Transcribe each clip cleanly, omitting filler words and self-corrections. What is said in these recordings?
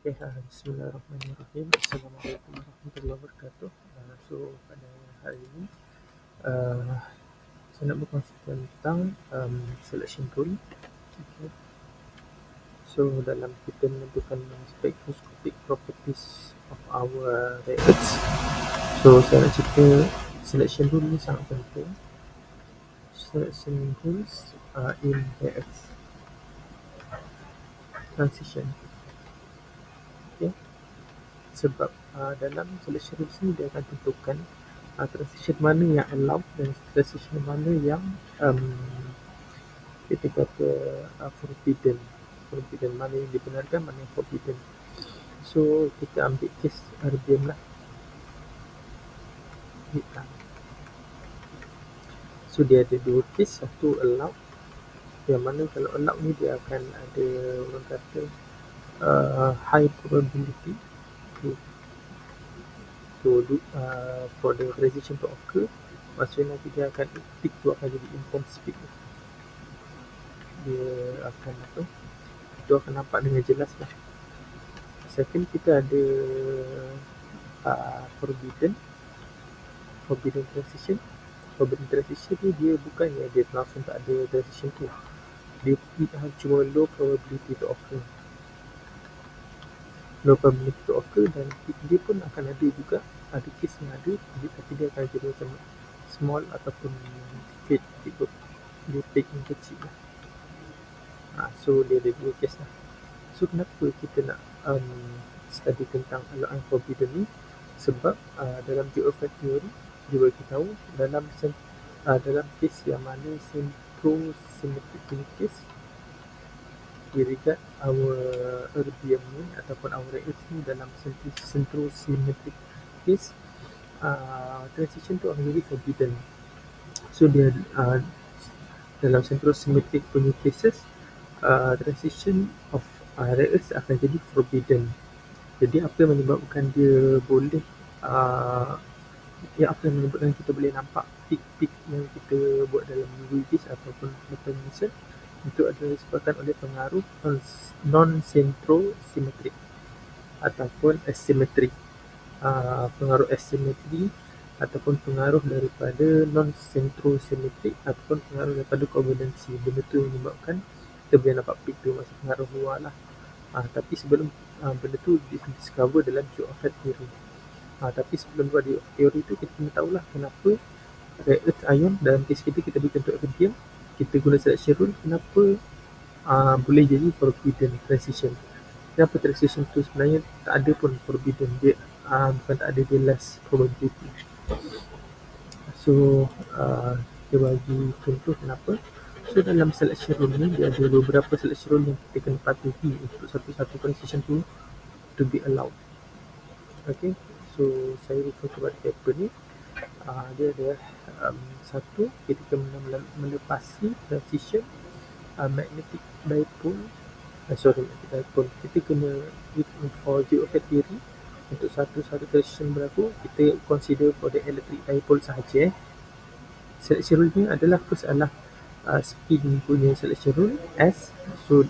Okay, bismillahirrahmanirrahim. Assalamualaikum warahmatullahi wabarakatuh. So pada hari ini uh, saya nak berkongsi tentang selection rule. Okay. So dalam kita menentukan spectroscopic properties of our reactants, so saya nak cerita selection rule ni sangat penting. Selection rules in reacts transition. Okay. Sebab dalam selection rules ni dia akan tentukan transition mana yang allowed dan transition mana yang kita kata forbidden. Forbidden, mana yang dibenarkan, mana yang forbidden. So kita ambil case erbium lah. So dia ada dua case, satu allowed, yang mana kalau allowed ni dia akan ada orang kata high probability for the transition to occur. Maksudnya nanti dia akan peak tu akan jadi intense peak. Dia akan itu akan nampak dengan jelas lah. Second, kita ada forbidden transition. Forbidden transition ni dia bukannya dia langsung tak ada transition tu, dia cuma low probability to occur. Low probability to occur, dan dia pun akan ada juga, ada case yang ada, tapi dia akan jadi macam small ataupun fade, dia peak yang kecil lah. So dia ada dua case lah. So kenapa kita nak study tentang allowed and forbidden ni? Sebab dalam geoffrey theory dia bagi tahu dalam case yang mana centrosymmetric case, we regard our erbium ni ataupun our reactants ni dalam centrosymmetric case, transition tu akan jadi forbidden. So dia dalam centrosymmetric punya cases, transition of reactants akan jadi forbidden. Jadi apa yang menyebabkan dia boleh apa yang menyebabkan kita boleh nampak peak-peak yang kita buat dalam Lewis ataupun definition itu adalah disebabkan oleh pengaruh non-centrosymmetric ataupun asymmetric. Pengaruh asimetri ataupun pengaruh daripada non-centrosymmetric ataupun pengaruh daripada kovalensi. Benda tu menyebabkan kita boleh nampak peak tu, masih pengaruh luar lah. Tapi sebelum benda tu discover dalam geoffrey theory. Tapi sebelum buat teori tu, kita kena tahulah kenapa reactant ion dalam kes kita bentuk erbium, kita guna selection rule, kenapa boleh jadi forbidden transition. Kenapa transition tu sebenarnya tak ada pun forbidden, dia bukan tak ada, dia less probability. So dia bagi contoh kenapa. So dalam selection rule ni dia ada beberapa selection rule yang kita kena patuhi untuk satu-satu transition tu to be allowed. Okay, so saya refer kepada paper ni. Dia ada satu, kita kena melepasi transition magnetic dipole. Kita kena for geoffrey theory, untuk satu transition berlaku, kita consider for the electric dipole sahaja. Selection rule ni adalah first adalah spin punya selection rule S. So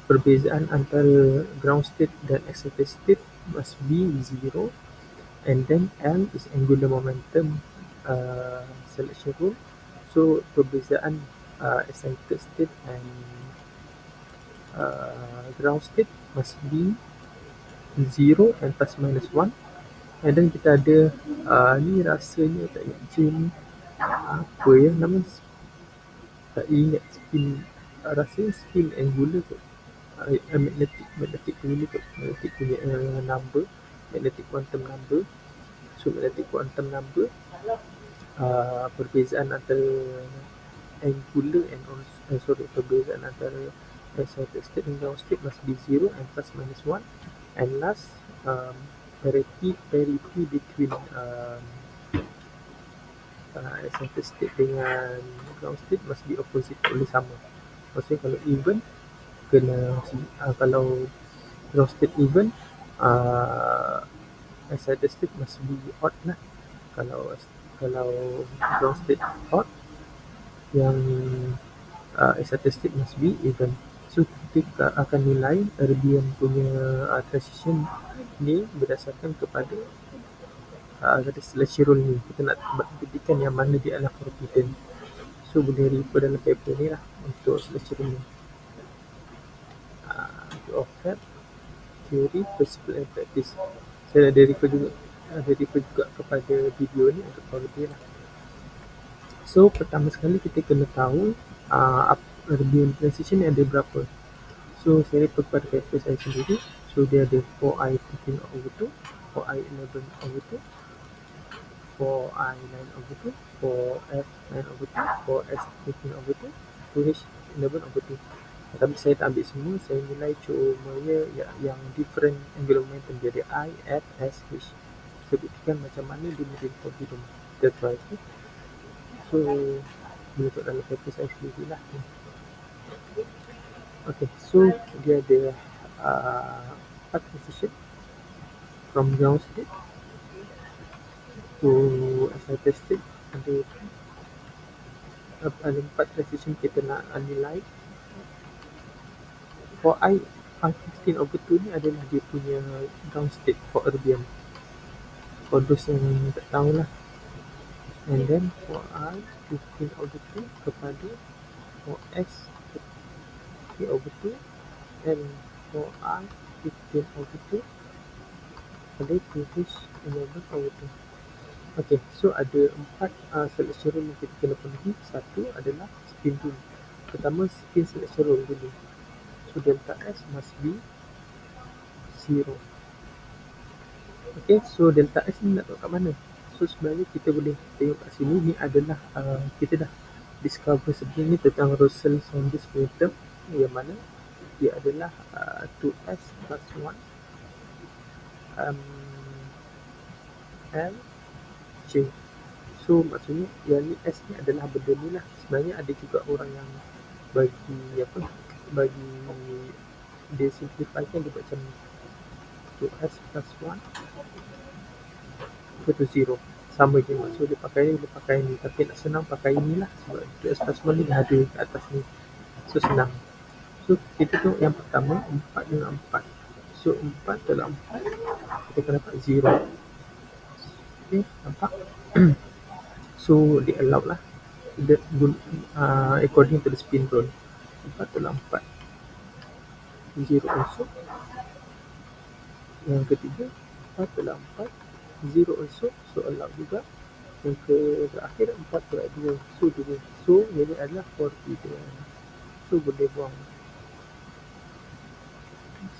perbezaan antara ground state dan excited state must be zero, and then L is angular momentum selection rule. So perbezaan excited state and ground state must be 0 and plus minus 1. And then kita ada ni rasanya tak ingat Jim apa ya nama, tak ingat spin, rasanya spin angular kot, magnetic punya number, magnetic quantum number. So magnetic quantum number, perbezaan antara angular and perbezaan antara excited state dan ground state must be 0 and plus minus 1. And last, parity between excited state dengan ground state must be opposite, boleh sama. Maksudnya kalau even kena kalau ground state even, excited state must be odd lah. Kalau ground state odd, yang excited state must be even. So kita akan nilai erbium punya transition ni berdasarkan kepada seleksi rule ni. Kita nak buktikan yang mana dia adalah forbidden. So boleh refer dalam paper ni lah untuk seleksi rule ni. Of that, theory, principle and practice. Saya ada refer juga kepada video ni untuk tahu lebih lah. So pertama sekali kita kena tahu erbium transition ni ada berapa. So saya refer kepada paper saya sendiri. So dia ada 4i13/2, 4i11/2, 4i9/2, 4f9/2, 4s13/2, 2h11/2. Tapi saya tak ambil semua, saya nilai cuma yang different angular momentum. Dia ada I, F, S, H. Saya buktikan macam mana dia menjadi forbidden. Kita try. So boleh tengok dalam paper saya sendiri lah. Okay, so dia ada 4 transition from ground state to excited state. Ada 4 transition kita nak nilai. For I 15/2 ni adalah dia punya ground state for erbium. For those yang tak tahulah. And then for I 15/2 kepada for S 3/2 and for I 15/2 pada 2H11/2. Okay, so ada 4 selection rule yang kita kena penuhi. Satu adalah spin rule. Pertama, spin selection rule dulu. So delta S must be 0. Okay, so delta S ni nak tahu kat mana? So sebenarnya kita boleh tengok kat sini. Ni adalah kita dah discover sebelum ni tentang Russell-Saunders term, yang mana dia adalah 2S plus 1 L J. So maksudnya yang ni S ni adalah benda ni lah. Sebenarnya ada juga orang yang bagi dia simplifykan, dia buat macam 2S plus 1 equal to 0. Sama je, maksud dia pakai ni, tapi nak senang pakai ni lah, sebab 2S plus 1 ni dah ada kat atas ni, so senang. So kita tengok yang pertama, 4 dengan 4. So 4 dalam 4 kita akan dapat 0. Okay, nampak? So dia allowed lah, according to the spin rule. 4 dalam 4 0 also. Yang ketiga 4 dalam 4 0 also, so allowed juga. Yang terakhir 4 dalam 2, so 2. So ini adalah forbidden, so boleh buang.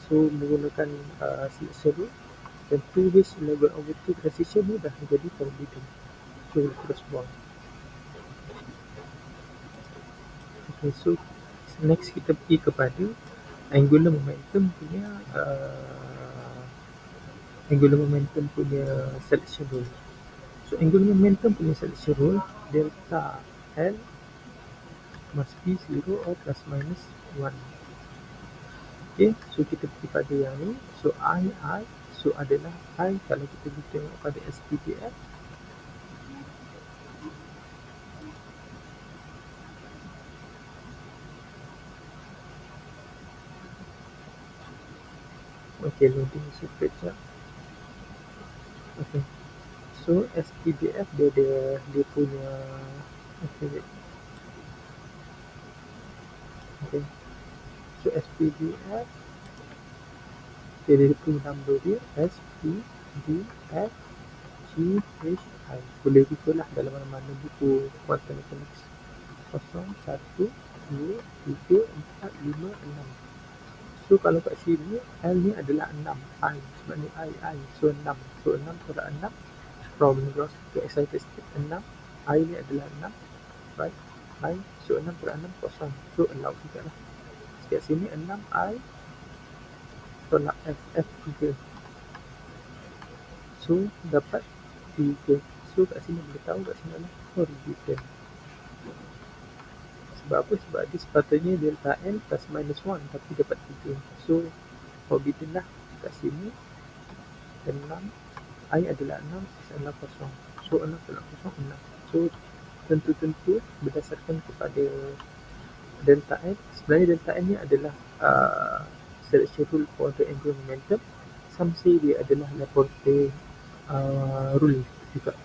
So menggunakan selection rule dan 2H11/2 transition ni dah menjadi forbidden, so terus buang. Okay, so next kita pergi kepada angular momentum punya selection rule. So angular momentum punya selection rule, delta L must be 0 or plus minus 1. Okay, so kita pergi pada yang ni. So I, so adalah I, kalau kita tengok pada SPDF, okay, loading sekejap. Okay, so SPDF dia punya, okay, so SPDF dia punya number dia SPDF GHI. Boleh refer lah dalam mana-mana buku quantum mechanics. 0, 1, 2, 3, 4, 5, 6. So kalau kat sini L ni adalah 6 I, sebab ni I, so 6. So 6 tolak 6 from gross to excited state 6. I ni adalah 6, right? I, so 6 tolak 6 kosong, so allow juga lah. Kat sini 6 I tolak F 3, so dapat 3. So kat sini boleh tahu kat sini adalah forbidden. Sebab apa? Sebab dia sepatutnya delta N plus minus 1, tapi dapat 3. So forbidden lah. Kat sini 6, I adalah 6, adalah kosong. So 6 tolak kosong 6. So tentu-tentu berdasarkan kepada delta N. Sebenarnya delta N ni adalah uh, selection rule for the angular momentum. Some say dia adalah Laporte rule juga.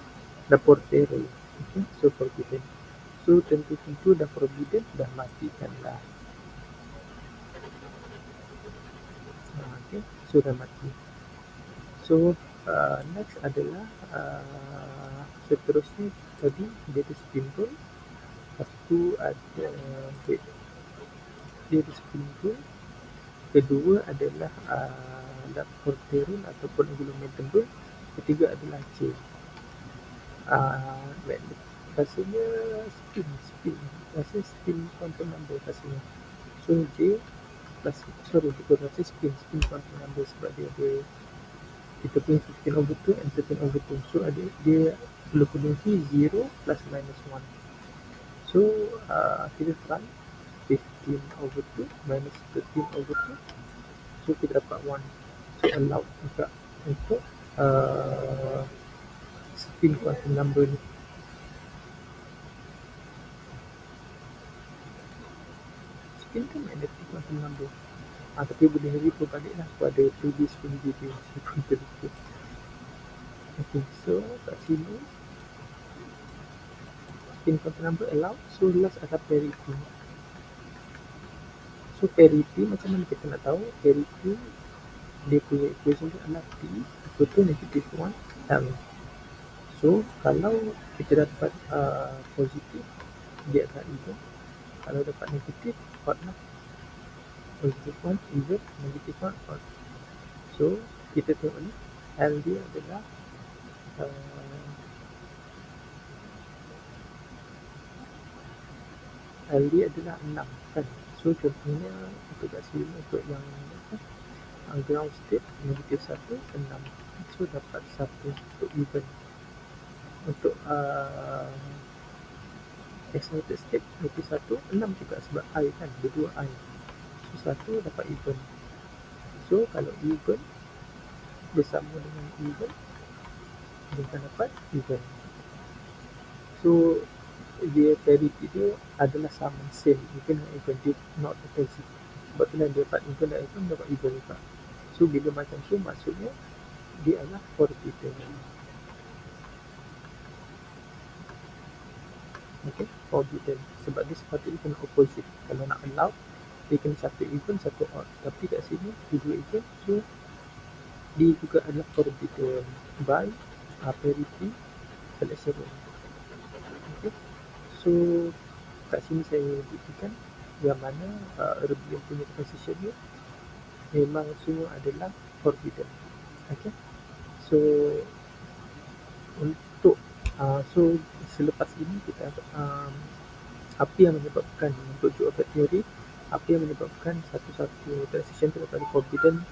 Laporte rule. Okay, so forbidden. So tentu-tentu dah forbidden, dah matikanlah. Okay, so dah mati. So next adalah seterusnya tadi dia ada spin rule. Lepas tu ada dia ada spin rule. Kedua adalah Laporte rule ataupun angular momentum rule. Ketiga adalah chain. Rasanya spin. Rasanya spin quantum number rasanya. So J plus, sorry, bukan rasa spin quantum number sebab dia ada kita punya 15/2 and 13/2. So ada dia frequency 0 plus minus 1. So kita terang 15/2 minus 13/2. So kita dapat 1. So allowed juga untuk spin quantum number ni. Spin kan magnetic quantum number. Tapi boleh refer balik lah pada previous video saya pun terlupa. Okay, so kat sini spin quantum number allowed. So last adalah parity. So parity macam mana kita nak tahu? Parity dia punya equation dia adalah P equal to negative 1 L. So kalau kita dapat positif, dia akan even. Kalau dapat negatif, odd lah. Positive 1 even, negative 1 odd. So kita tengok ni, L dia adalah L dia adalah 6 kan. So contohnya untuk kat sini, untuk yang ground state negatif 1, 6. So dapat 1 untuk even. Untuk excited state negatif 1, 6 juga sebab I kan, berdua I. So 1 dapat even. So kalau even bersama dengan even, dia akan dapat even. So dia parity dia adalah sama, same, even dan even, dia not opposite. Sebab tu lah dia dapat even dan even, dapat even juga. So bila macam tu maksudnya dia adalah forbidden. Okay, forbidden. Sebab dia sepatutnya kena opposite. Kalau nak allow, dia kena satu even, satu odd. Tapi kat sini dua even, so dia juga adalah forbidden by parity selection rule. Okay, so kat sini saya buktikan yang mana Erbium punya transition ni memang semua adalah forbidden. Okay, so untuk so selepas ini kita apa yang menyebabkan untuk geometry theory, apa yang menyebabkan satu-satu transition tu dapat forbidden.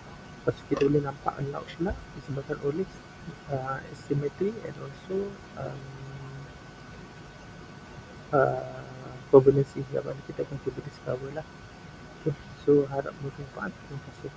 Lepas tu kita boleh nampak allowed pula disebabkan oleh asymmetry and also covalency yang mana kita akan cuba discover lah. Okay, so harap bermanfaat. Terima kasih.